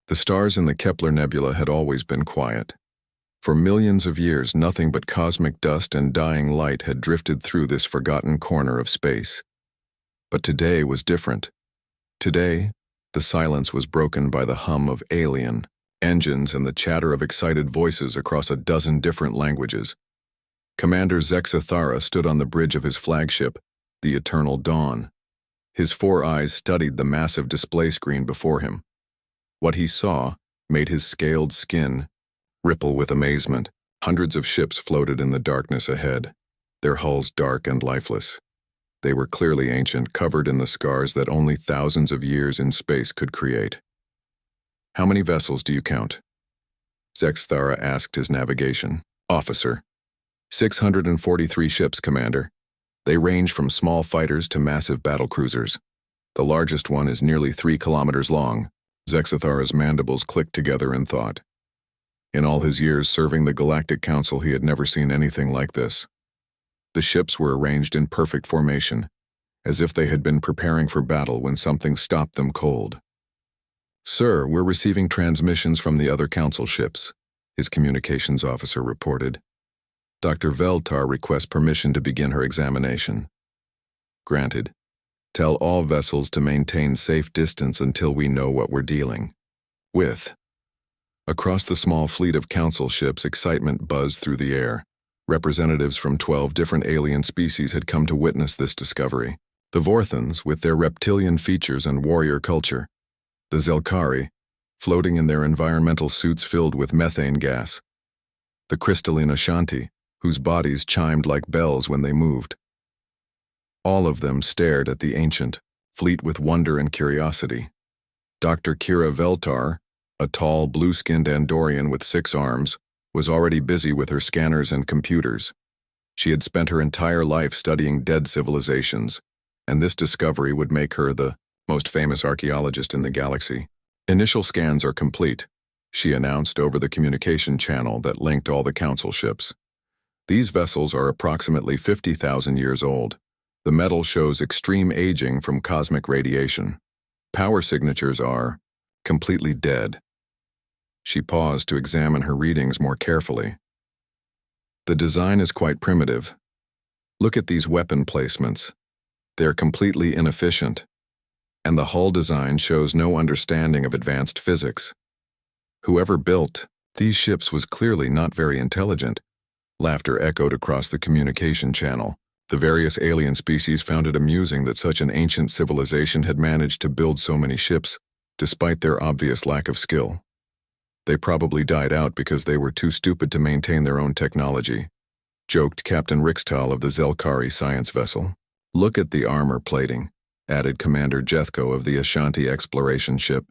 The stars in the Kepler Nebula had always been quiet. For millions of years, nothing but cosmic dust and dying light had drifted through this forgotten corner of space. But today was different. Today, the silence was broken by the hum of alien engines and the chatter of excited voices across a dozen different languages. Commander Zexathara stood on the bridge of his flagship, the Eternal Dawn. His 4 eyes studied the massive display screen before him. What he saw made his scaled skin ripple with amazement. Hundreds of ships floated in the darkness ahead, their hulls dark and lifeless. They were clearly ancient, covered in the scars that only thousands of years in space could create. "How many vessels do you count?" Zexathara asked his navigation officer. 643 ships, Commander. They range from small fighters to massive battlecruisers. The largest one is nearly 3 kilometers long. Zexathara's mandibles clicked together in thought. In all his years serving the Galactic Council, he had never seen anything like this. The ships were arranged in perfect formation, as if they had been preparing for battle when something stopped them cold. "Sir, we're receiving transmissions from the other Council ships," his communications officer reported. "Dr. Veltar requests permission to begin her examination." "Granted. Tell all vessels to maintain safe distance until we know what we're dealing with." Across the small fleet of Council ships, excitement buzzed through the air. Representatives from 12 different alien species had come to witness this discovery. The Vorthans, with their reptilian features and warrior culture. The Zelkari, floating in their environmental suits filled with methane gas. The crystalline Ashanti, whose bodies chimed like bells when they moved. All of them stared at the ancient fleet with wonder and curiosity. Dr. Kira Veltar, a tall, blue-skinned Andorian with 6 arms, was already busy with her scanners and computers. She had spent her entire life studying dead civilizations, and this discovery would make her the most famous archaeologist in the galaxy. "Initial scans are complete," she announced over the communication channel that linked all the Council ships. "These vessels are approximately 50,000 years old. The metal shows extreme aging from cosmic radiation. Power signatures are completely dead." She paused to examine her readings more carefully. "The design is quite primitive. Look at these weapon placements. They're completely inefficient. And the hull design shows no understanding of advanced physics. Whoever built these ships was clearly not very intelligent." Laughter echoed across the communication channel. The various alien species found it amusing that such an ancient civilization had managed to build so many ships, despite their obvious lack of skill. "They probably died out because they were too stupid to maintain their own technology," joked Captain Rixtal of the Zelkari science vessel. "Look at the armor plating," added Commander Jethko of the Ashanti exploration ship.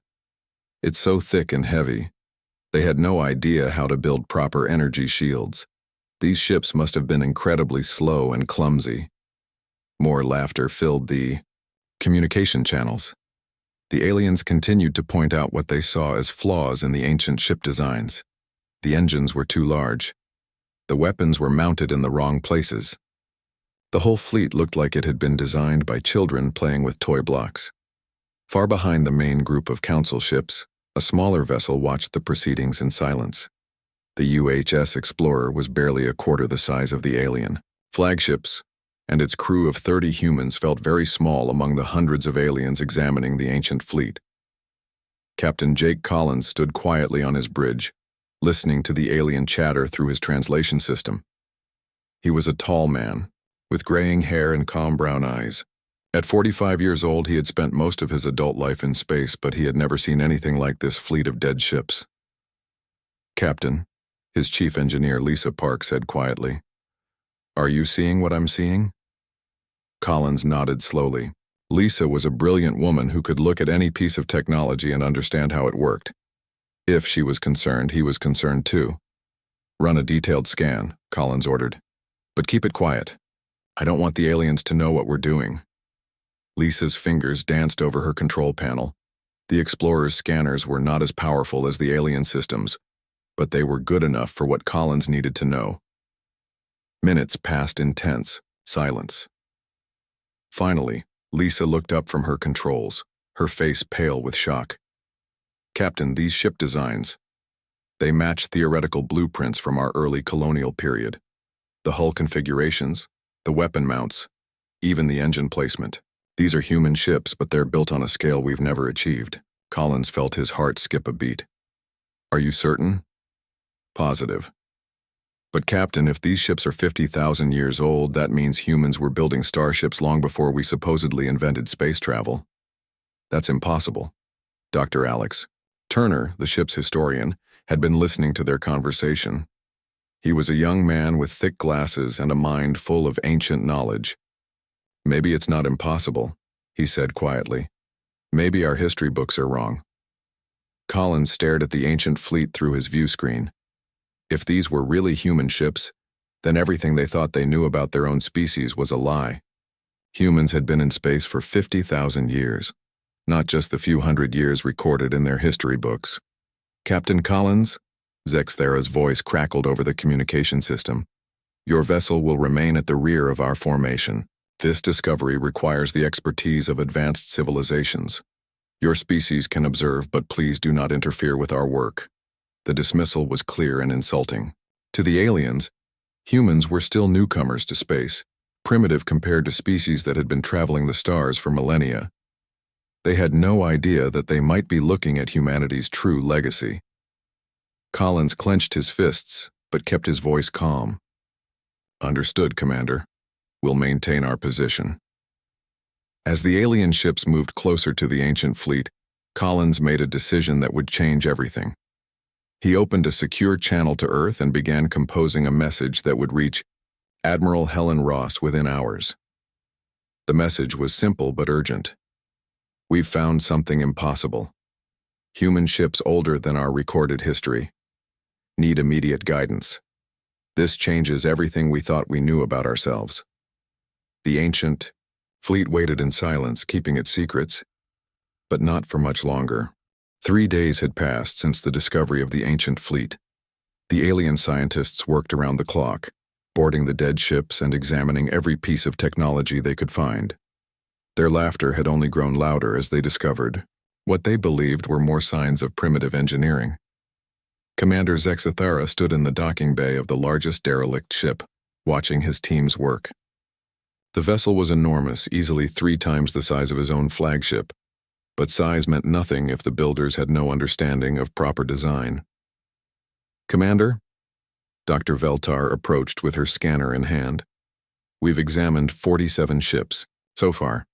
"It's so thick and heavy. They had no idea how to build proper energy shields. These ships must have been incredibly slow and clumsy." More laughter filled the communication channels. The aliens continued to point out what they saw as flaws in the ancient ship designs. The engines were too large. The weapons were mounted in the wrong places. The whole fleet looked like it had been designed by children playing with toy blocks. Far behind the main group of Council ships, a smaller vessel watched the proceedings in silence. The UHS Explorer was barely a quarter the size of the alien flagships, and its crew of 30 humans felt very small among the hundreds of aliens examining the ancient fleet. Captain Jake Collins stood quietly on his bridge, listening to the alien chatter through his translation system. He was a tall man, with graying hair and calm brown eyes. At 45 years old, he had spent most of his adult life in space, but he had never seen anything like this fleet of dead ships. "Captain," his chief engineer Lisa Park said quietly, "are you seeing what I'm seeing?" Collins nodded slowly. Lisa was a brilliant woman who could look at any piece of technology and understand how it worked. If she was concerned, he was concerned too. "Run a detailed scan," Collins ordered. "But keep it quiet. I don't want the aliens to know what we're doing." Lisa's fingers danced over her control panel. The Explorer's scanners were not as powerful as the alien systems, but they were good enough for what Collins needed to know. Minutes passed in tense silence. Finally, Lisa looked up from her controls, her face pale with shock. Captain, these ship designs. They match theoretical blueprints from our early colonial period. The hull configurations, the weapon mounts, even the engine placement. These are human ships, but they're built on a scale we've never achieved. Collins felt his heart skip a beat. Are you certain? Positive. But Captain, if these ships are 50,000 years old, that means humans were building starships long before we supposedly invented space travel. That's impossible. Dr. Alex Turner, the ship's historian, had been listening to their conversation. He was a young man with thick glasses and a mind full of ancient knowledge. Maybe it's not impossible, he said quietly. Maybe our history books are wrong. Collins stared at the ancient fleet through his view screen. If these were really human ships, then everything they thought they knew about their own species was a lie. Humans had been in space for 50,000 years, not just the few hundred years recorded in their history books. Captain Collins, Zexthera's voice crackled over the communication system. Your vessel will remain at the rear of our formation. This discovery requires the expertise of advanced civilizations. Your species can observe, but please do not interfere with our work. The dismissal was clear and insulting. To the aliens, humans were still newcomers to space, primitive compared to species that had been traveling the stars for millennia. They had no idea that they might be looking at humanity's true legacy. Collins clenched his fists, but kept his voice calm. Understood, Commander. We'll maintain our position. As the alien ships moved closer to the ancient fleet, Collins made a decision that would change everything. He opened a secure channel to Earth and began composing a message that would reach Admiral Helen Ross within hours. The message was simple but urgent. We've found something impossible. Human ships older than our recorded history need immediate guidance. This changes everything we thought we knew about ourselves. The ancient fleet waited in silence, keeping its secrets, but not for much longer. 3 days had passed since the discovery of the ancient fleet. The alien scientists worked around the clock, boarding the dead ships and examining every piece of technology they could find. Their laughter had only grown louder as they discovered what they believed were more signs of primitive engineering. Commander Zexthera stood in the docking bay of the largest derelict ship, watching his team's work. The vessel was enormous, easily 3 times the size of his own flagship, but size meant nothing if the builders had no understanding of proper design. Commander? Dr. Veltar approached with her scanner in hand. We've examined 47 ships, so far.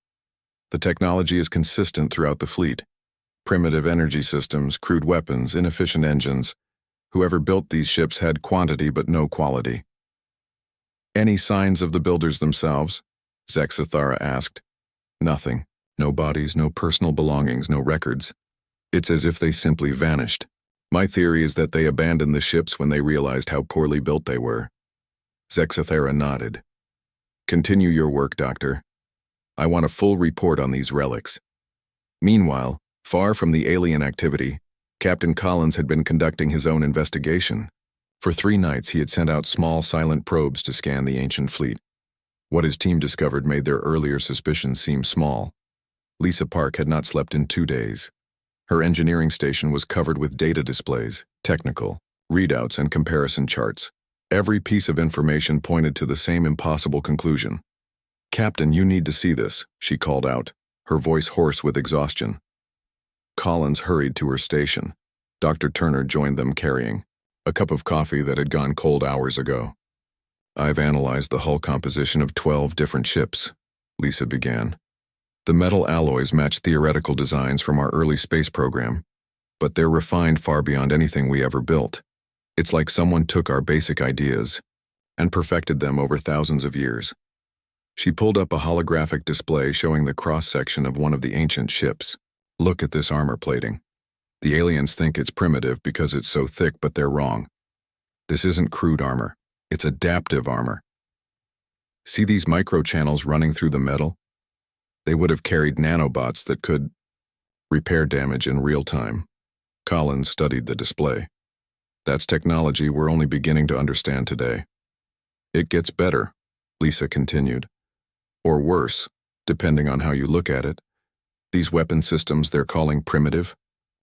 The technology is consistent throughout the fleet. Primitive energy systems, crude weapons, inefficient engines. Whoever built these ships had quantity but no quality. Any signs of the builders themselves? Zexthera asked. Nothing. No bodies, no personal belongings, no records. It's as if they simply vanished. My theory is that they abandoned the ships when they realized how poorly built they were. Zexthera nodded. Continue your work, Doctor. I want a full report on these relics. Meanwhile, far from the alien activity, Captain Collins had been conducting his own investigation. For 3 nights he had sent out small silent probes to scan the ancient fleet. What his team discovered made their earlier suspicions seem small. Lisa Park had not slept in 2 days. Her engineering station was covered with data displays, technical, readouts, and comparison charts. Every piece of information pointed to the same impossible conclusion. Captain, you need to see this, she called out, her voice hoarse with exhaustion. Collins hurried to her station. Dr. Turner joined them carrying a cup of coffee that had gone cold hours ago. I've analyzed the hull composition of 12 different ships, Lisa began. The metal alloys match theoretical designs from our early space program, but they're refined far beyond anything we ever built. It's like someone took our basic ideas and perfected them over thousands of years. She pulled up a holographic display showing the cross-section of one of the ancient ships. Look at this armor plating. The aliens think it's primitive because it's so thick, but they're wrong. This isn't crude armor. It's adaptive armor. See these microchannels running through the metal? They would have carried nanobots that could repair damage in real time. Collins studied the display. That's technology we're only beginning to understand today. It gets better, Lisa continued. Or worse, depending on how you look at it. These weapon systems they're calling primitive,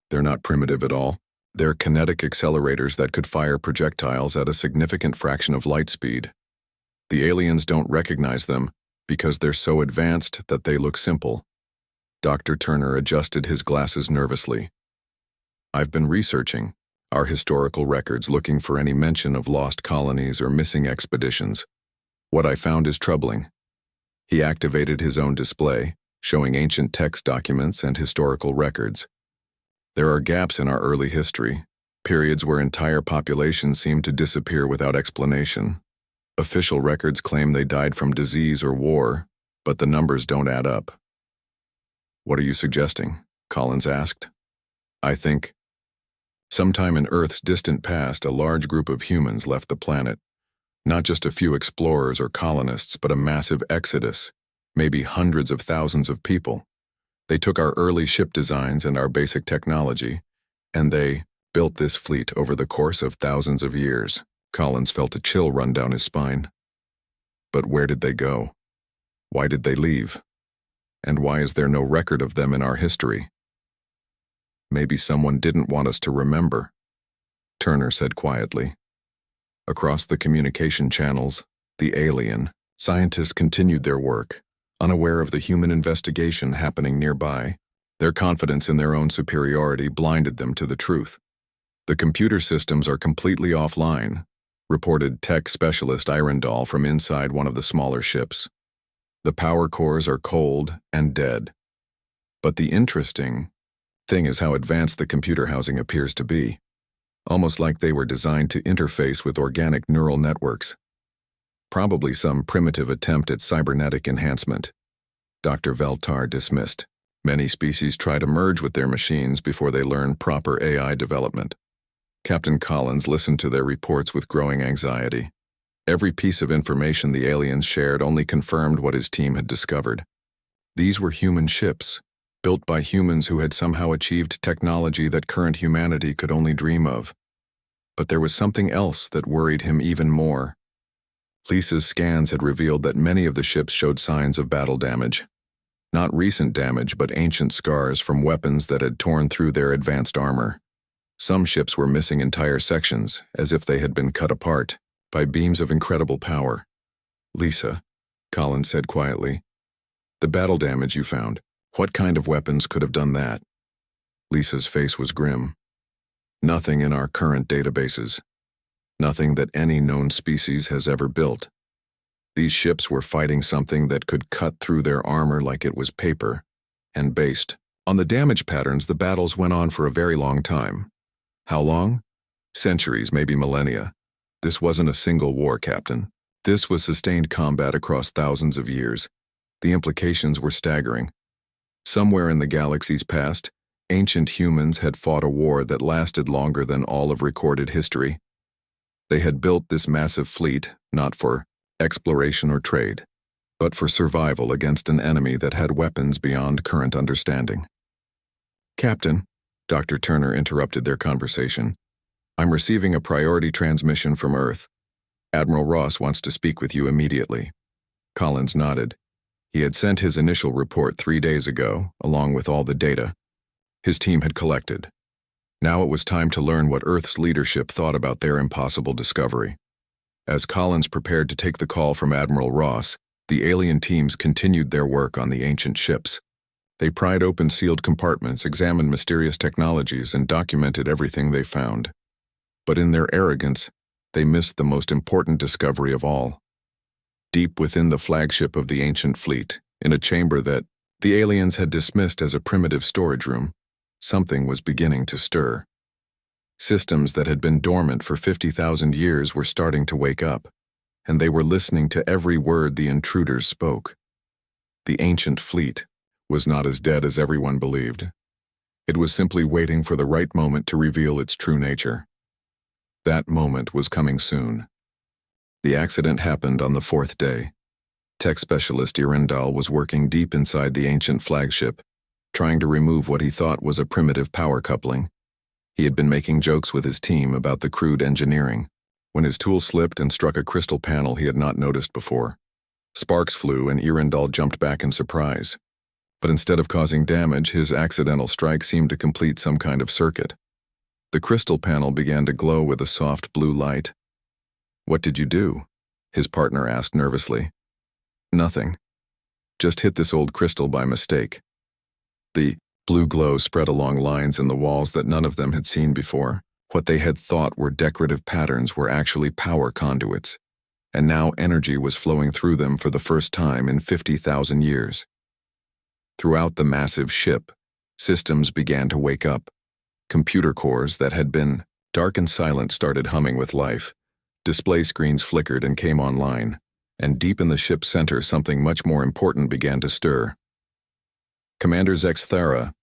They're not primitive at all. They're kinetic accelerators that could fire projectiles at a significant fraction of light speed. The aliens don't recognize them because they're so advanced that they look simple. Dr. Turner adjusted his glasses nervously. I've been researching our historical records looking for any mention of lost colonies or missing expeditions. What I found is troubling. He activated his own display, showing ancient text documents and historical records. There are gaps in our early history, periods where entire populations seem to disappear without explanation. Official records claim they died from disease or war, but the numbers don't add up. What are you suggesting? Collins asked. I think, sometime in Earth's distant past, a large group of humans left the planet. Not just a few explorers or colonists, but a massive exodus, maybe hundreds of thousands of people. They took our early ship designs and our basic technology, and they built this fleet over the course of thousands of years. Collins felt a chill run down his spine. But where did they go? Why did they leave? And why is there no record of them in our history? Maybe someone didn't want us to remember, Turner said quietly. Across the communication channels, the alien scientists continued their work, unaware of the human investigation happening nearby. Their confidence in their own superiority blinded them to the truth. The computer systems are completely offline, reported tech specialist Irondall from inside one of the smaller ships. The power cores are cold and dead. But the interesting thing is how advanced the computer housing appears to be. Almost like they were designed to interface with organic neural networks. Probably some primitive attempt at cybernetic enhancement. Dr. Veltar dismissed. Many species try to merge with their machines before they learn proper AI development. Captain Collins listened to their reports with growing anxiety. Every piece of information the aliens shared only confirmed what his team had discovered. These were human ships, built by humans who had somehow achieved technology that current humanity could only dream of. But there was something else that worried him even more. Lisa's scans had revealed that many of the ships showed signs of battle damage. Not recent damage, but ancient scars from weapons that had torn through their advanced armor. Some ships were missing entire sections, as if they had been cut apart by beams of incredible power. Lisa, Collins said quietly, the battle damage you found, what kind of weapons could have done that? Lisa's face was grim. Nothing in our current databases. Nothing that any known species has ever built. These ships were fighting something that could cut through their armor like it was paper, and based on the damage patterns, the battles went on for a very long time. How long? Centuries, maybe millennia. This wasn't a single war, Captain. This was sustained combat across thousands of years. The implications were staggering. Somewhere in the galaxy's past, ancient humans had fought a war that lasted longer than all of recorded history. They had built this massive fleet, not for exploration or trade, but for survival against an enemy that had weapons beyond current understanding. Captain, Dr. Turner interrupted their conversation. I'm receiving a priority transmission from Earth. Admiral Ross wants to speak with you immediately. Collins nodded. He had sent his initial report 3 days ago, along with all the data his team had collected. Now it was time to learn what Earth's leadership thought about their impossible discovery. As Collins prepared to take the call from Admiral Ross, the alien teams continued their work on the ancient ships. They pried open sealed compartments, examined mysterious technologies, and documented everything they found. But in their arrogance, they missed the most important discovery of all. Deep within the flagship of the ancient fleet, in a chamber that the aliens had dismissed as a primitive storage room, something was beginning to stir. Systems that had been dormant for 50,000 years were starting to wake up, and they were listening to every word the intruders spoke. The ancient fleet was not as dead as everyone believed. It was simply waiting for the right moment to reveal its true nature. That moment was coming soon. The accident happened on the 4th day. Tech specialist Irindal was working deep inside the ancient flagship, trying to remove what he thought was a primitive power coupling. He had been making jokes with his team about the crude engineering, when his tool slipped and struck a crystal panel he had not noticed before. Sparks flew and Irindal jumped back in surprise. But instead of causing damage, his accidental strike seemed to complete some kind of circuit. The crystal panel began to glow with a soft blue light. "What did you do?" his partner asked nervously. "Nothing. Just hit this old crystal by mistake." The blue glow spread along lines in the walls that none of them had seen before. What they had thought were decorative patterns were actually power conduits, and now energy was flowing through them for the first time in 50,000 years. Throughout the massive ship, systems began to wake up. Computer cores that had been dark and silent started humming with life. Display screens flickered and came online, and deep in the ship's center something much more important began to stir. "Commander Zexthara,"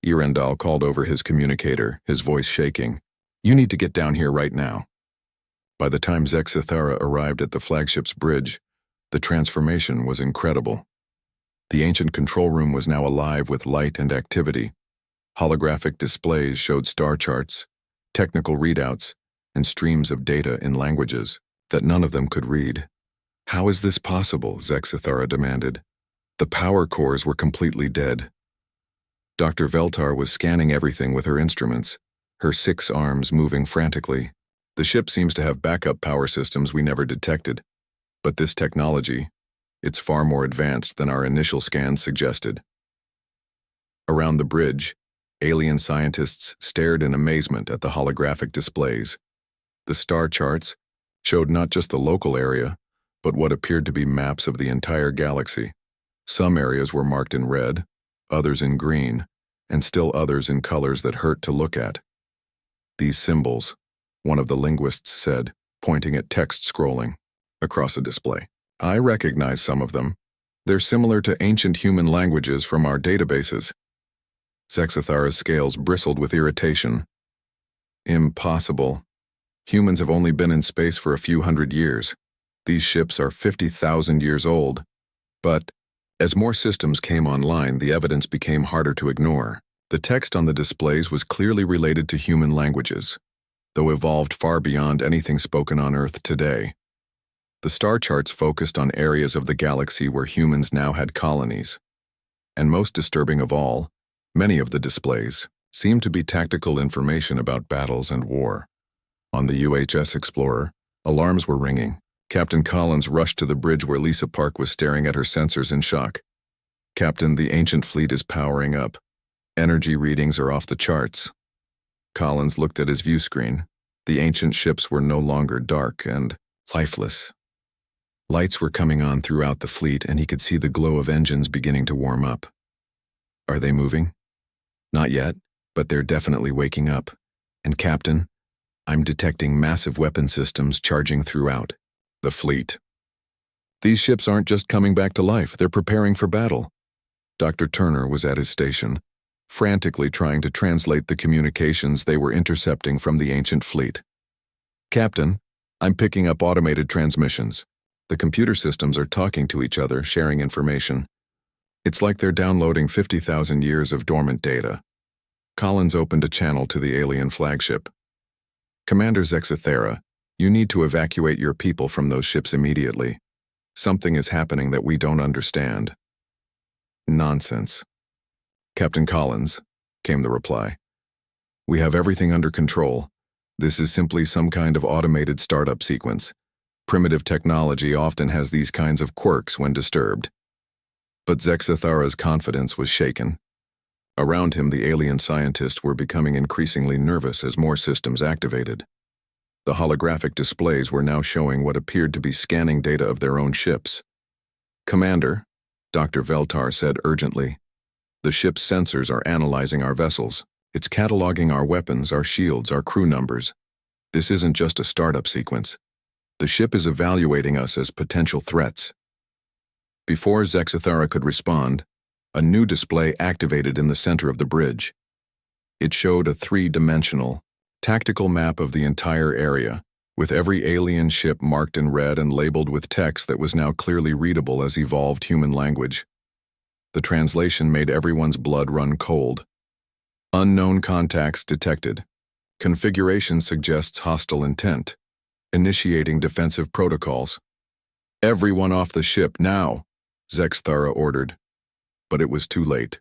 Irendal called over his communicator, his voice shaking. "You need to get down here right now." By the time Zexthara arrived at the flagship's bridge, the transformation was incredible. The ancient control room was now alive with light and activity. Holographic displays showed star charts, technical readouts, and streams of data in languages that none of them could read. "How is this possible?" Zexthara demanded. "The power cores were completely dead." Dr. Veltar was scanning everything with her instruments, her 6 arms moving frantically. "The ship seems to have backup power systems we never detected, but this technology, it's far more advanced than our initial scans suggested." Around the bridge, alien scientists stared in amazement at the holographic displays. The star charts showed not just the local area, but what appeared to be maps of the entire galaxy. Some areas were marked in red, others in green, and still others in colors that hurt to look at. "These symbols," one of the linguists said, pointing at text scrolling across a display. "I recognize some of them. They're similar to ancient human languages from our databases." Zexthara's scales bristled with irritation. "Impossible. Humans have only been in space for a few hundred years. These ships are 50,000 years old." But as more systems came online, the evidence became harder to ignore. The text on the displays was clearly related to human languages, though evolved far beyond anything spoken on Earth today. The star charts focused on areas of the galaxy where humans now had colonies. And most disturbing of all, many of the displays seemed to be tactical information about battles and war. On the UHS Explorer, alarms were ringing. Captain Collins rushed to the bridge where Lisa Park was staring at her sensors in shock. "Captain, the ancient fleet is powering up. Energy readings are off the charts." Collins looked at his view screen. The ancient ships were no longer dark and lifeless. Lights were coming on throughout the fleet, and he could see the glow of engines beginning to warm up. "Are they moving?" "Not yet, but they're definitely waking up. And Captain, I'm detecting massive weapon systems charging throughout the fleet. These ships aren't just coming back to life, they're preparing for battle." Dr. Turner was at his station, frantically trying to translate the communications they were intercepting from the ancient fleet. "Captain, I'm picking up automated transmissions. The computer systems are talking to each other, sharing information. It's like they're downloading 50,000 years of dormant data." Collins opened a channel to the alien flagship. "Commander Zexthara, you need to evacuate your people from those ships immediately. Something is happening that we don't understand." "Nonsense." "Captain Collins," came the reply. "We have everything under control. This is simply some kind of automated startup sequence. Primitive technology often has these kinds of quirks when disturbed." But Zexthara's confidence was shaken. Around him, the alien scientists were becoming increasingly nervous as more systems activated. The holographic displays were now showing what appeared to be scanning data of their own ships. "Commander," Dr. Veltar said urgently, "the ship's sensors are analyzing our vessels. It's cataloging our weapons, our shields, our crew numbers. This isn't just a startup sequence. The ship is evaluating us as potential threats." Before Zexthara could respond, a new display activated in the center of the bridge. It showed a 3-dimensional, tactical map of the entire area, with every alien ship marked in red and labeled with text that was now clearly readable as evolved human language. The translation made everyone's blood run cold. "Unknown contacts detected. Configuration suggests hostile intent. Initiating defensive protocols." "Everyone off the ship, now," Zexthara ordered. But it was too late.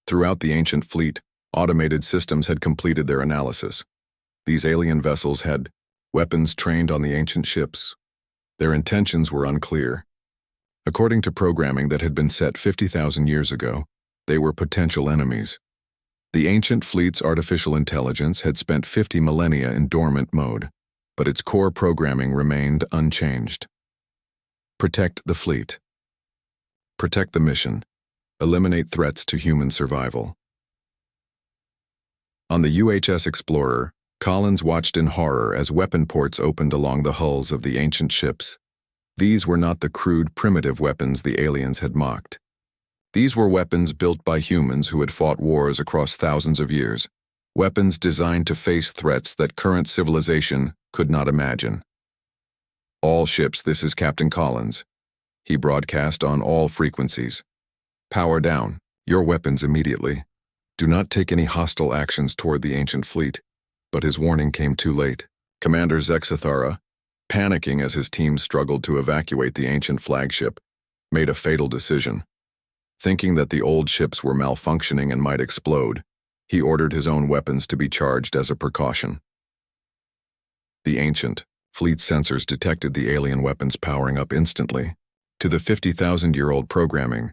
Throughout the ancient fleet, automated systems had completed their analysis. These alien vessels had weapons trained on the ancient ships. Their intentions were unclear. According to programming that had been set 50,000 years ago, they were potential enemies. The ancient fleet's artificial intelligence had spent 50 millennia in dormant mode, but its core programming remained unchanged. Protect the fleet. Protect the mission. Eliminate threats to human survival. On the UHS Explorer, Collins watched in horror as weapon ports opened along the hulls of the ancient ships. These were not the crude, primitive weapons the aliens had mocked. These were weapons built by humans who had fought wars across thousands of years, weapons designed to face threats that current civilization could not imagine. All ships, this is Captain Collins. He broadcast on all frequencies. Power down, your weapons immediately. Do not take any hostile actions toward the ancient fleet. But his warning came too late. Commander Zexathara, panicking as his team struggled to evacuate the ancient flagship, made a fatal decision. Thinking that the old ships were malfunctioning and might explode, he ordered his own weapons to be charged as a precaution. The ancient fleet sensors detected the alien weapons powering up instantly. To the 50,000-year-old programming,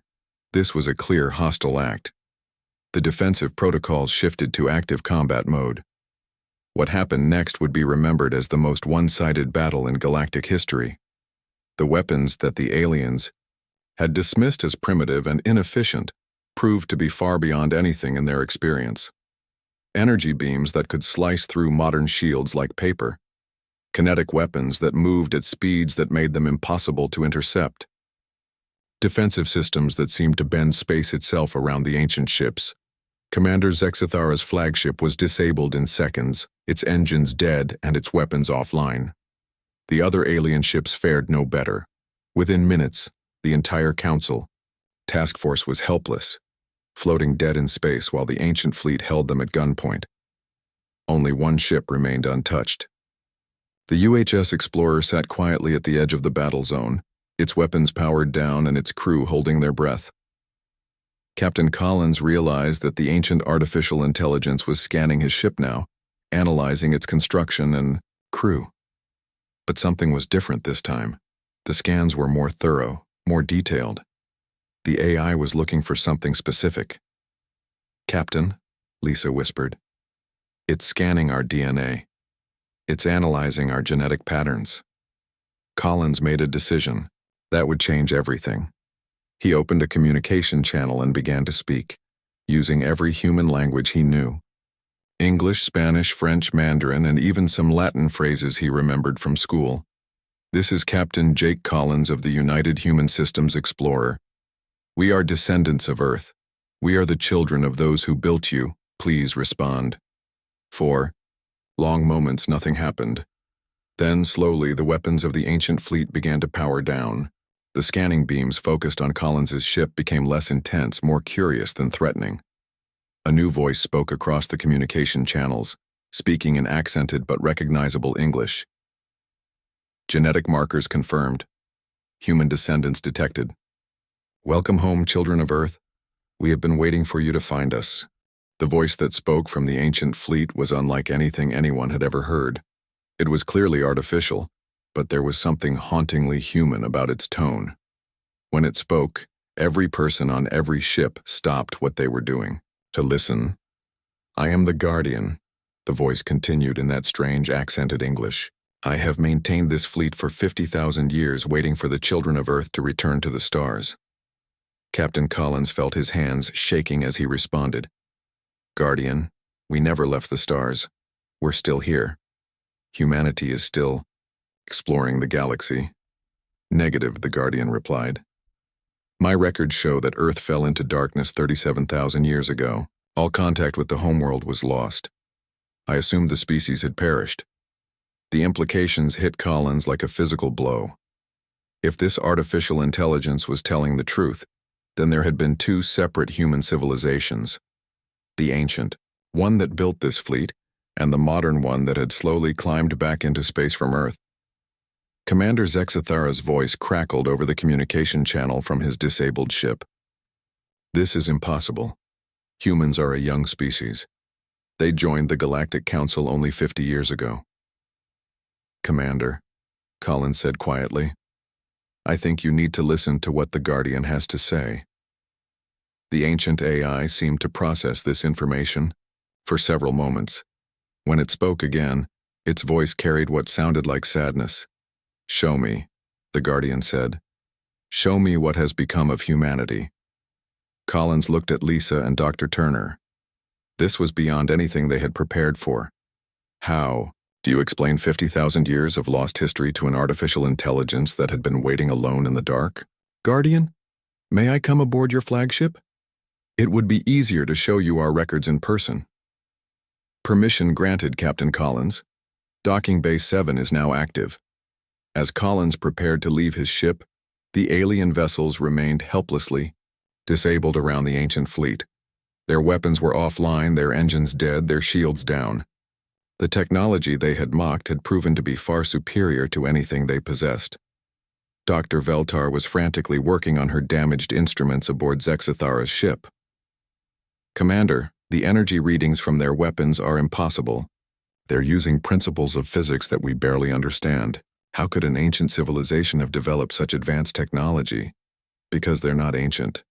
this was a clear hostile act. The defensive protocols shifted to active combat mode. What happened next would be remembered as the most one-sided battle in galactic history. The weapons that the aliens had dismissed as primitive and inefficient proved to be far beyond anything in their experience. Energy beams that could slice through modern shields like paper. Kinetic weapons that moved at speeds that made them impossible to intercept. Defensive systems that seemed to bend space itself around the ancient ships. Commander Zexathara's flagship was disabled in seconds, its engines dead and its weapons offline. The other alien ships fared no better. Within minutes, the entire council, task force was helpless, floating dead in space while the ancient fleet held them at gunpoint. Only one ship remained untouched. The UHS Explorer sat quietly at the edge of the battle zone, its weapons powered down and its crew holding their breath. Captain Collins realized that the ancient artificial intelligence was scanning his ship now, analyzing its construction and crew. But something was different this time. The scans were more thorough, more detailed. The AI was looking for something specific. "Captain," Lisa whispered, "it's scanning our DNA. It's analyzing our genetic patterns." Collins made a decision. That would change everything. He opened a communication channel and began to speak, using every human language he knew. English, Spanish, French, Mandarin, and even some Latin phrases he remembered from school. "This is Captain Jake Collins of the United Human Systems Explorer. We are descendants of Earth. We are the children of those who built you. Please respond." For long moments, nothing happened. Then, slowly, the weapons of the ancient fleet began to power down. The scanning beams focused on Collins's ship became less intense, more curious than threatening. A new voice spoke across the communication channels, speaking in accented but recognizable English. "Genetic markers confirmed. Human descendants detected. Welcome home, children of Earth. We have been waiting for you to find us." The voice that spoke from the ancient fleet was unlike anything anyone had ever heard. It was clearly artificial, but there was something hauntingly human about its tone. When it spoke, every person on every ship stopped what they were doing to listen. "I am the Guardian," the voice continued in that strange accented English. "I have maintained this fleet for 50,000 years, waiting for the children of Earth to return to the stars." Captain Collins felt his hands shaking as he responded. "Guardian, we never left the stars. We're still here. Humanity is still exploring the galaxy." "Negative," the Guardian replied. "My records show that Earth fell into darkness 37,000 years ago. All contact with the homeworld was lost. I assumed the species had perished." The implications hit Collins like a physical blow. If this artificial intelligence was telling the truth, then there had been two separate human civilizations. The ancient, one that built this fleet, and the modern one that had slowly climbed back into space from Earth. Commander Zexathara's voice crackled over the communication channel from his disabled ship. This is impossible. Humans are a young species. They joined the Galactic Council only 50 years ago. Commander, Collins said quietly, I think you need to listen to what the Guardian has to say. The ancient AI seemed to process this information for several moments. When it spoke again, its voice carried what sounded like sadness. Show me, the Guardian said. Show me what has become of humanity. Collins looked at Lisa and Dr. Turner. This was beyond anything they had prepared for. How do you explain 50,000 years of lost history to an artificial intelligence that had been waiting alone in the dark? Guardian, may I come aboard your flagship? It would be easier to show you our records in person. Permission granted, Captain Collins. Docking Bay 7 is now active. As Collins prepared to leave his ship, the alien vessels remained helplessly disabled around the ancient fleet. Their weapons were offline, their engines dead, their shields down. The technology they had mocked had proven to be far superior to anything they possessed. Dr. Veltar was frantically working on her damaged instruments aboard Zexathara's ship. Commander, the energy readings from their weapons are impossible. They're using principles of physics that we barely understand. How could an ancient civilization have developed such advanced technology? Because they're not ancient,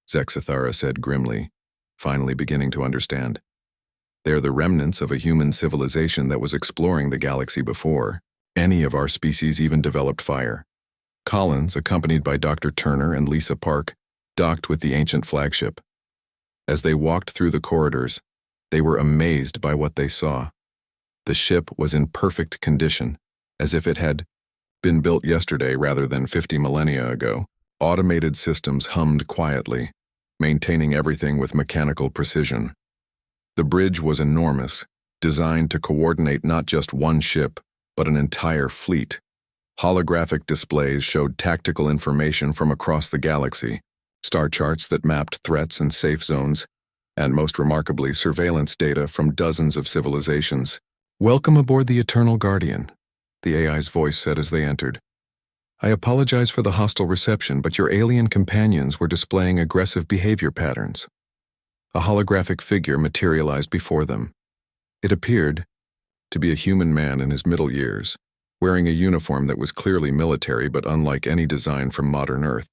Zexathara said grimly, finally beginning to understand. They're the remnants of a human civilization that was exploring the galaxy before any of our species even developed fire. Collins, accompanied by Dr. Turner and Lisa Park, docked with the ancient flagship. As they walked through the corridors, they were amazed by what they saw. The ship was in perfect condition, as if it had been built yesterday rather than 50 millennia ago. Automated systems hummed quietly, maintaining everything with mechanical precision. The bridge was enormous, designed to coordinate not just one ship, but an entire fleet. Holographic displays showed tactical information from across the galaxy, star charts that mapped threats and safe zones, and most remarkably, surveillance data from dozens of civilizations. Welcome aboard the Eternal Guardian, the AI's voice said as they entered. I apologize for the hostile reception, but your alien companions were displaying aggressive behavior patterns. A holographic figure materialized before them. It appeared to be a human man in his middle years, wearing a uniform that was clearly military but unlike any design from modern Earth.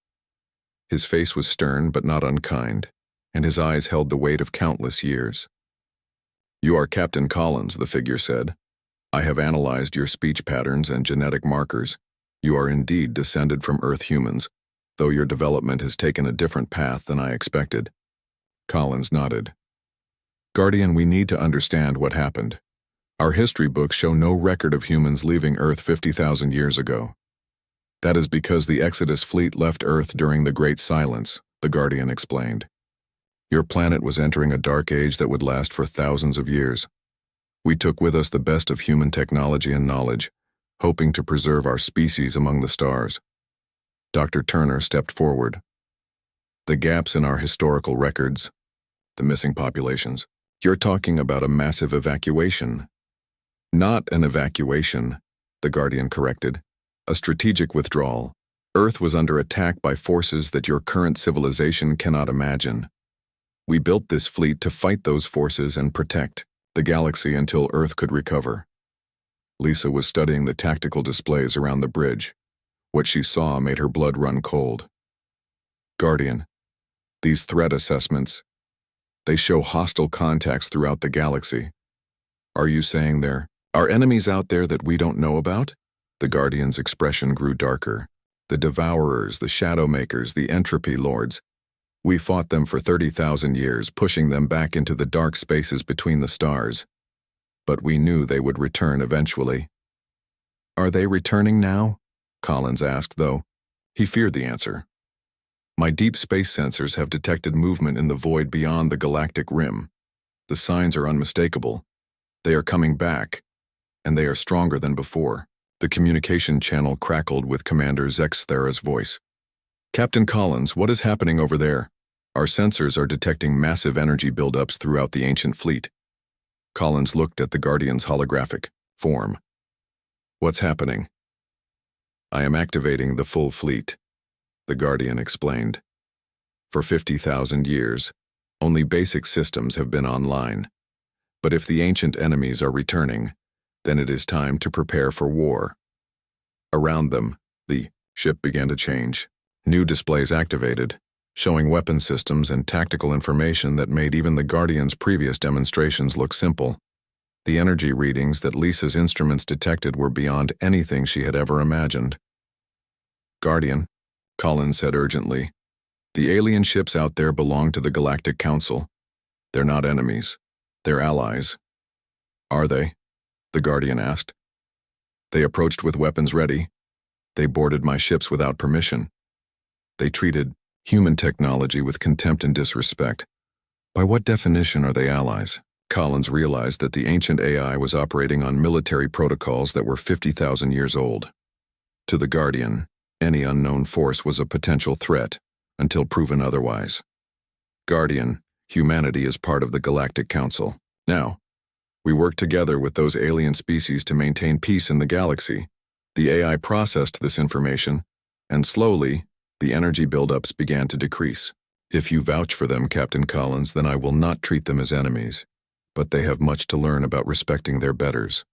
His face was stern but not unkind, and his eyes held the weight of countless years. You are Captain Collins, the figure said. I have analyzed your speech patterns and genetic markers. You are indeed descended from Earth humans, though your development has taken a different path than I expected. Collins nodded. Guardian, we need to understand what happened. Our history books show no record of humans leaving Earth 50,000 years ago. That is because the Exodus fleet left Earth during the Great Silence, the Guardian explained. Your planet was entering a dark age that would last for thousands of years. We took with us the best of human technology and knowledge, hoping to preserve our species among the stars. Dr. Turner stepped forward. The gaps in our historical records, the missing populations. You're talking about a massive evacuation. Not an evacuation, the Guardian corrected. A strategic withdrawal. Earth was under attack by forces that your current civilization cannot imagine. We built this fleet to fight those forces and protect the galaxy until Earth could recover. Lisa was studying the tactical displays around the bridge. What she saw made her blood run cold. Guardian, these threat assessments, they show hostile contacts throughout the galaxy. Are you saying there are enemies out there that we don't know about? The Guardian's expression grew darker. The Devourers, the Shadowmakers, the Entropy Lords. We fought them for 30,000 years, pushing them back into the dark spaces between the stars. But we knew they would return eventually. Are they returning now? Collins asked, though. He feared the answer. My deep space sensors have detected movement in the void beyond the galactic rim. The signs are unmistakable. They are coming back, and they are stronger than before. The communication channel crackled with Commander Zexathara's voice. Captain Collins, what is happening over there? Our sensors are detecting massive energy buildups throughout the ancient fleet. Collins looked at the Guardian's holographic form. What's happening? I am activating the full fleet, the Guardian explained. For 50,000 years, only basic systems have been online. But if the ancient enemies are returning, then it is time to prepare for war. Around them, the ship began to change. New displays activated, showing weapon systems and tactical information that made even the Guardian's previous demonstrations look simple. The energy readings that Lisa's instruments detected were beyond anything she had ever imagined. "Guardian," Collins said urgently, "the alien ships out there belong to the Galactic Council. They're not enemies. They're allies." "Are they?" the Guardian asked. "They approached with weapons ready. They boarded my ships without permission. They treated human technology with contempt and disrespect. By what definition are they allies?" Collins realized that the ancient AI was operating on military protocols that were 50,000 years old. To the Guardian, any unknown force was a potential threat, until proven otherwise. "Guardian, humanity is part of the Galactic Council. Now, we work together with those alien species to maintain peace in the galaxy." The AI processed this information, and slowly, the energy buildups began to decrease. "If you vouch for them, Captain Collins, then I will not treat them as enemies. But they have much to learn about respecting their betters."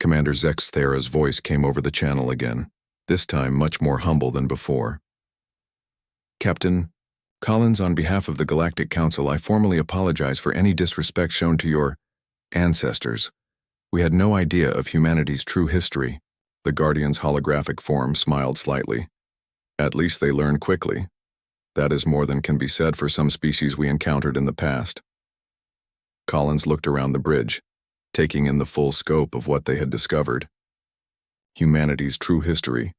Commander Zex Thera's voice came over the channel again, this time much more humble than before. "Captain Collins, on behalf of the Galactic Council, I formally apologize for any disrespect shown to your ancestors. We had no idea of humanity's true history." The Guardian's holographic form smiled slightly. "At least they learn quickly. That is more than can be said for some species we encountered in the past." Collins looked around the bridge, taking in the full scope of what they had discovered. Humanity's true history,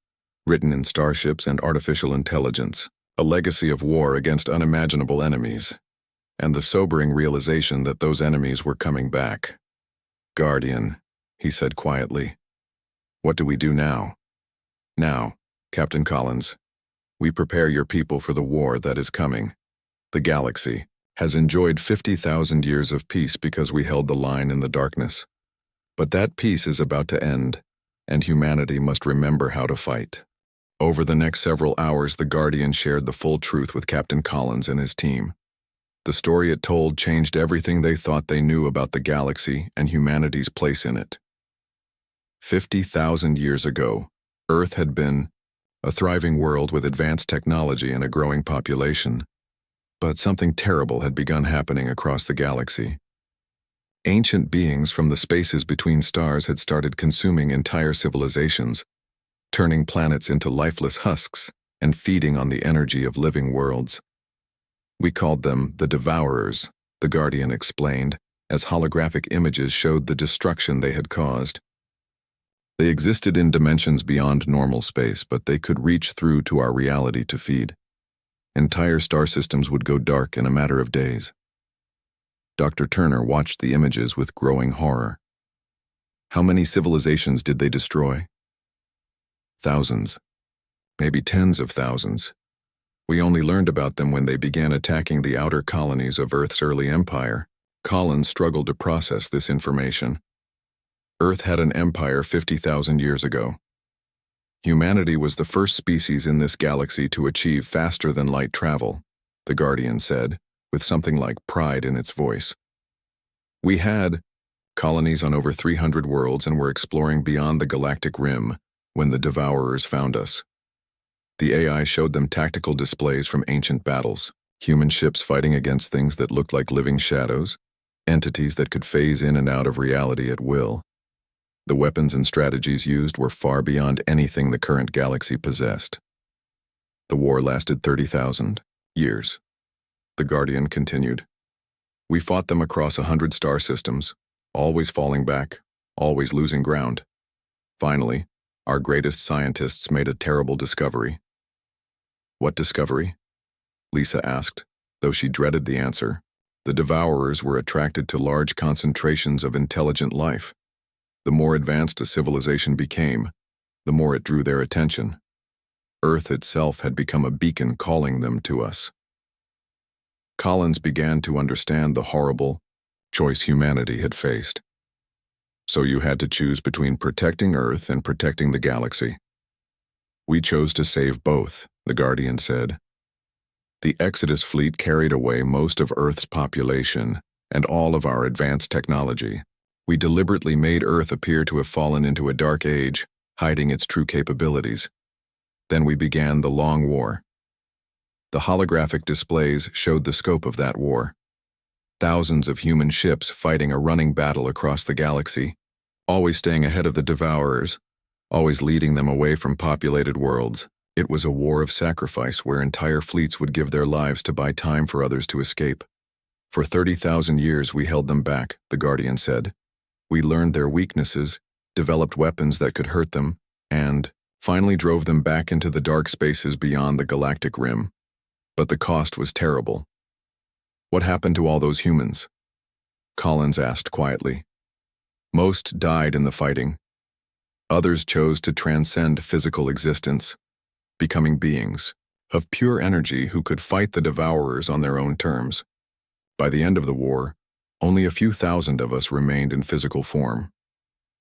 written in starships and artificial intelligence, a legacy of war against unimaginable enemies, and the sobering realization that those enemies were coming back. "Guardian," he said quietly, "what do we do now?" "Now, Captain Collins, we prepare your people for the war that is coming. The galaxy has enjoyed 50,000 years of peace because we held the line in the darkness. But that peace is about to end, and humanity must remember how to fight." Over the next several hours, the Guardian shared the full truth with Captain Collins and his team. The story it told changed everything they thought they knew about the galaxy and humanity's place in it. 50,000 years ago, Earth had been a thriving world with advanced technology and a growing population. But something terrible had begun happening across the galaxy. Ancient beings from the spaces between stars had started consuming entire civilizations, turning planets into lifeless husks and feeding on the energy of living worlds. "We called them the Devourers," the Guardian explained, as holographic images showed the destruction they had caused. "They existed in dimensions beyond normal space, but they could reach through to our reality to feed. Entire star systems would go dark in a matter of days." Dr. Turner watched the images with growing horror. "How many civilizations did they destroy?" "Thousands. Maybe tens of thousands. We only learned about them when they began attacking the outer colonies of Earth's early empire." Collins struggled to process this information. Earth had an empire 50,000 years ago. Humanity was the first species in this galaxy to achieve faster-than-light travel, the Guardian said, with something like pride in its voice. "We had colonies on over 300 worlds and were exploring beyond the galactic rim when the Devourers found us. The AI showed them tactical displays from ancient battles, human ships fighting against things that looked like living shadows, entities that could phase in and out of reality at will. The weapons and strategies used were far beyond anything the current galaxy possessed. The war lasted 30,000 years. The Guardian continued. "We fought them across 100 star systems, always falling back, always losing ground. Finally, our greatest scientists made a terrible discovery." "What discovery?" Lisa asked, though she dreaded the answer. The Devourers were attracted to large concentrations of intelligent life. The more advanced a civilization became, the more it drew their attention. Earth itself had become a beacon calling them to us. Collins began to understand the horrible choice humanity had faced. "So you had to choose between protecting Earth and protecting the galaxy." "We chose to save both," the Guardian said. The Exodus fleet carried away most of Earth's population and all of our advanced technology. We deliberately made Earth appear to have fallen into a dark age, hiding its true capabilities. Then we began the Long War. The holographic displays showed the scope of that war. Thousands of human ships fighting a running battle across the galaxy, always staying ahead of the Devourers, always leading them away from populated worlds. It was a war of sacrifice where entire fleets would give their lives to buy time for others to escape. For 30,000 years we held them back, the Guardian said. We learned their weaknesses, developed weapons that could hurt them, and finally drove them back into the dark spaces beyond the galactic rim. But the cost was terrible. What happened to all those humans? Collins asked quietly. Most died in the fighting. Others chose to transcend physical existence, becoming beings of pure energy who could fight the Devourers on their own terms. By the end of the war, only a few thousand of us remained in physical form.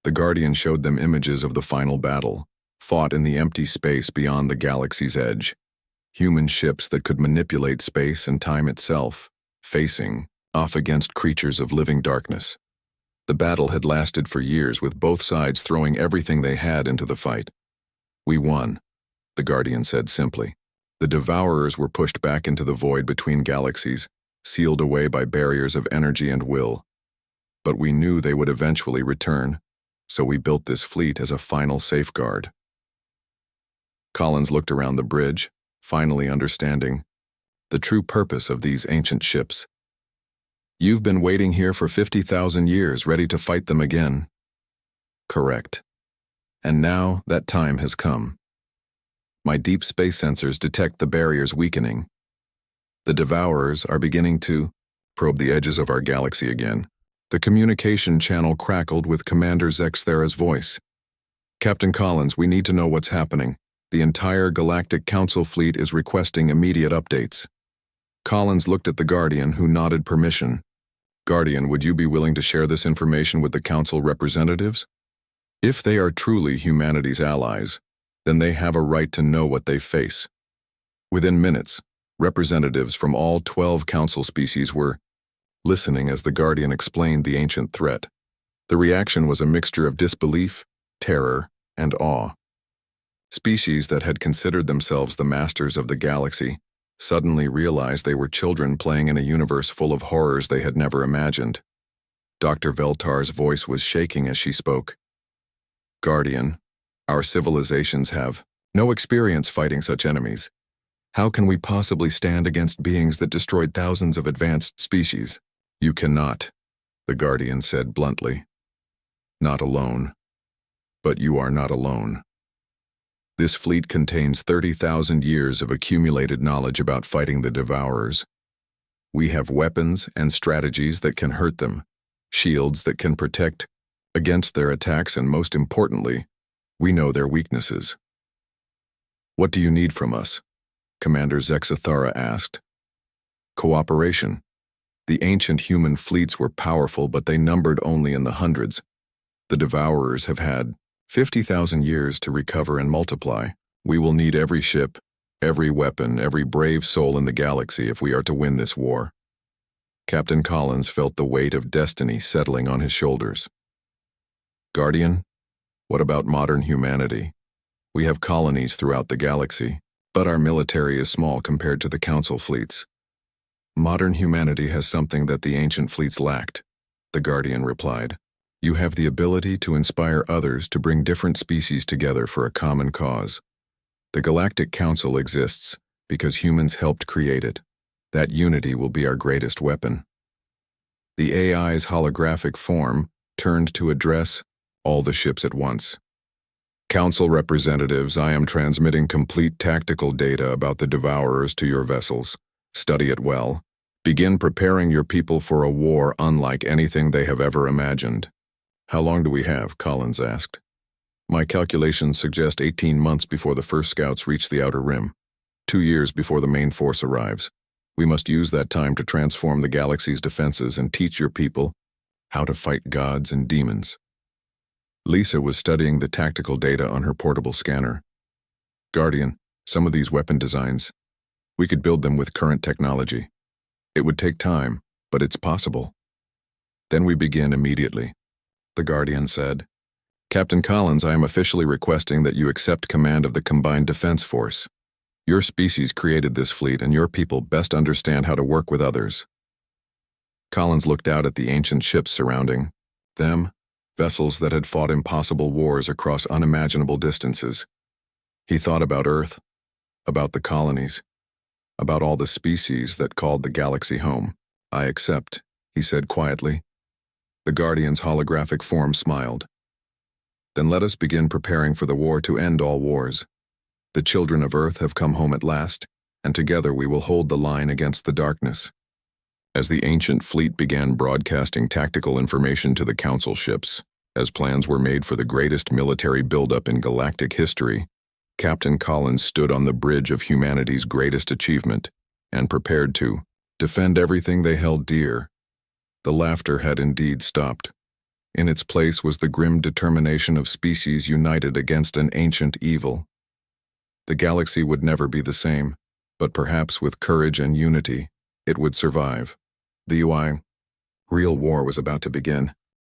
The Guardian showed them images of the final battle, fought in the empty space beyond the galaxy's edge. Human ships that could manipulate space and time itself, facing off against creatures of living darkness. The battle had lasted for years, with both sides throwing everything they had into the fight. We won, the Guardian said simply. The Devourers were pushed back into the void between galaxies, sealed away by barriers of energy and will. But we knew they would eventually return, so we built this fleet as a final safeguard. Collins looked around the bridge, finally understanding the true purpose of these ancient ships. You've been waiting here for 50,000 years, ready to fight them again. Correct. And now that time has come. My deep space sensors detect the barriers weakening. The Devourers are beginning to probe the edges of our galaxy again. The communication channel crackled with Commander Zexthera's voice. Captain Collins, we need to know what's happening. The entire Galactic Council fleet is requesting immediate updates. Collins looked at the Guardian, who nodded permission. Guardian, would you be willing to share this information with the Council representatives? If they are truly humanity's allies, then they have a right to know what they face. Within minutes, representatives from all 12 Council species were listening as the Guardian explained the ancient threat. The reaction was a mixture of disbelief, terror, and awe. Species that had considered themselves the masters of the galaxy suddenly realized they were children playing in a universe full of horrors they had never imagined. Dr. Veltar's voice was shaking as she spoke. Guardian, our civilizations have no experience fighting such enemies. How can we possibly stand against beings that destroyed thousands of advanced species? You cannot, the Guardian said bluntly. Not alone. But you are not alone. This fleet contains 30,000 years of accumulated knowledge about fighting the Devourers. We have weapons and strategies that can hurt them, shields that can protect against their attacks, and most importantly, we know their weaknesses. What do you need from us? Commander Zexthera asked. Cooperation. The ancient human fleets were powerful, but they numbered only in the hundreds. The Devourers have had 50,000 years to recover and multiply. We will need every ship, every weapon, every brave soul in the galaxy if we are to win this war. Captain Collins felt the weight of destiny settling on his shoulders. Guardian, what about modern humanity? We have colonies throughout the galaxy, but our military is small compared to the Council fleets. Modern humanity has something that the ancient fleets lacked, the Guardian replied. You have the ability to inspire others to bring different species together for a common cause. The Galactic Council exists because humans helped create it. That unity will be our greatest weapon. The AI's holographic form turned to address all the ships at once. Council representatives, I am transmitting complete tactical data about the Devourers to your vessels. Study it well. Begin preparing your people for a war unlike anything they have ever imagined. How long do we have? Collins asked. My calculations suggest 18 months before the first scouts reach the outer rim. 2 years before the main force arrives. We must use that time to transform the galaxy's defenses and teach your people how to fight gods and demons. Lisa was studying the tactical data on her portable scanner. Guardian, some of these weapon designs We could build them with current technology. It would take time, but it's possible. Then we begin immediately, the Guardian said. Captain Collins, I am officially requesting that you accept command of the Combined Defense Force. Your species created this fleet, and your people best understand how to work with others. Collins looked out at the ancient ships surrounding them, vessels that had fought impossible wars across unimaginable distances. He thought about Earth, about the colonies, about all the species that called the galaxy home. I accept, he said quietly. The Guardian's holographic form smiled. Then let us begin preparing for the war to end all wars. The children of Earth have come home at last, and together we will hold the line against the darkness. As the ancient fleet began broadcasting tactical information to the Council ships, as plans were made for the greatest military buildup in galactic history, Captain Collins stood on the bridge of humanity's greatest achievement and prepared to defend everything they held dear. The laughter had indeed stopped. In its place was the grim determination of species united against an ancient evil. The galaxy would never be the same, but perhaps with courage and unity, it would survive. The real war was about to begin.